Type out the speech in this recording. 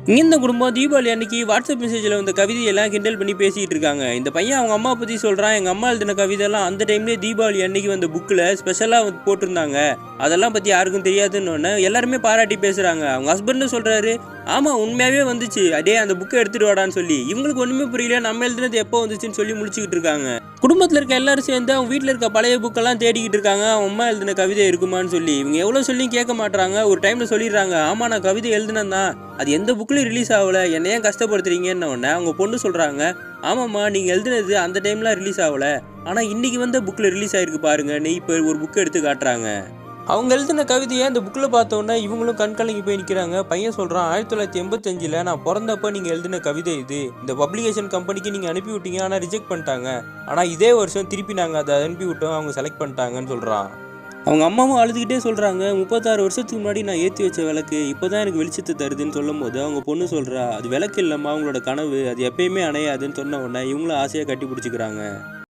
இங்கே இந்த குடும்பம் தீபாவளி அன்னைக்கு வாட்ஸ்அப் மெசேஜில் வந்த கவிதையெல்லாம் கிண்டல் பண்ணி பேசிகிட்டு இருக்காங்க. இந்த பையன் அவங்க அம்மா பற்றி சொல்கிறான். எங்கள் அம்மா எழுதின கவிதைலாம் அந்த டைம்லேயே தீபாவளி அன்னைக்கு வந்த புக்கில் ஸ்பெஷலாக போட்டிருந்தாங்க. அதெல்லாம் பற்றி யாருக்கும் தெரியாதுன்னு எல்லாருமே பாராட்டி பேசுகிறாங்க. அவங்க ஹஸ்பண்டும் சொல்கிறாரு, ஆமாம் உண்மையாகவே வந்துச்சு, அதே அந்த புக்கை எடுத்துகிட்டு வாடான்னு சொல்லி. இவங்களுக்கு ஒன்றுமே புரியல, நம்ம எழுதுனது எப்போ வந்துச்சுன்னு சொல்லி முடிச்சுக்கிட்டு இருக்காங்க. குடும்பத்தில் இருக்க எல்லாரும் சேர்ந்து அவங்க வீட்டில் இருக்க பழைய புக்கெல்லாம் தேடிக்கிட்டு இருக்காங்க. அவங்க அம்மா எழுதின கவிதை இருக்குமான்னு சொல்லி. இவங்க எவ்வளோ சொல்லியும் கேட்க மாட்டாங்க. ஒரு டைமில் சொல்லிடுறாங்க, ஆமாம் நான் கவிதை எழுதுனேன் தான், அது எந்த புக்லையும் ரிலீஸ் ஆகலை, என்னை ஏன் கஷ்டப்படுத்துறீங்கன்னு உடனே அவங்க பொண்ணு சொல்கிறாங்க, ஆமாம்மா நீங்கள் எழுதுனது அந்த டைம்லாம் ரிலீஸ் ஆகலை, ஆனால் இன்றைக்கி வந்து புக்கில் ரிலீஸ் ஆகிருக்கு பாருங்க, நீ இப்போ ஒரு புக்கை எடுத்து காட்டுறாங்க. அவங்க எழுதின கவிதையை அந்த புக்கில் பார்த்தோன்னே இவங்களும் கண்கலங்கி போய் நிற்கிறாங்க. பையன் சொல்கிறான், 1985 நான் பிறந்தப்போ நீங்கள் எழுதின கவிதை இது, இந்த பப்ளிகேஷன் கம்பெனிக்கு நீங்கள் அனுப்பி விட்டீங்க, ஆனால் ரிஜெக்ட் பண்ணிட்டாங்க, ஆனால் இதே வருஷம் திருப்பி நாங்கள் அதை அனுப்பி விட்டோம், அவங்க செலக்ட் பண்ணிட்டாங்கன்னு சொல்கிறான். அவங்க அம்மாவும் அழுதுகிட்டே சொல்கிறாங்க, 36 வருஷத்துக்கு முன்னாடி நான் ஏற்றி வச்ச விளக்கு இப்போ தான் எனக்கு வெளிச்சத்தை தருதுன்னு சொல்லும் போது அவங்க பொண்ணு சொல்கிறா, அது விளக்கு இல்லைம்மா அவங்களோட கனவு, அது எப்பயுமே அணையாதுன்னு சொன்ன உடனே இவங்களும் ஆசையாக கட்டி பிடிச்சிக்கிறாங்க.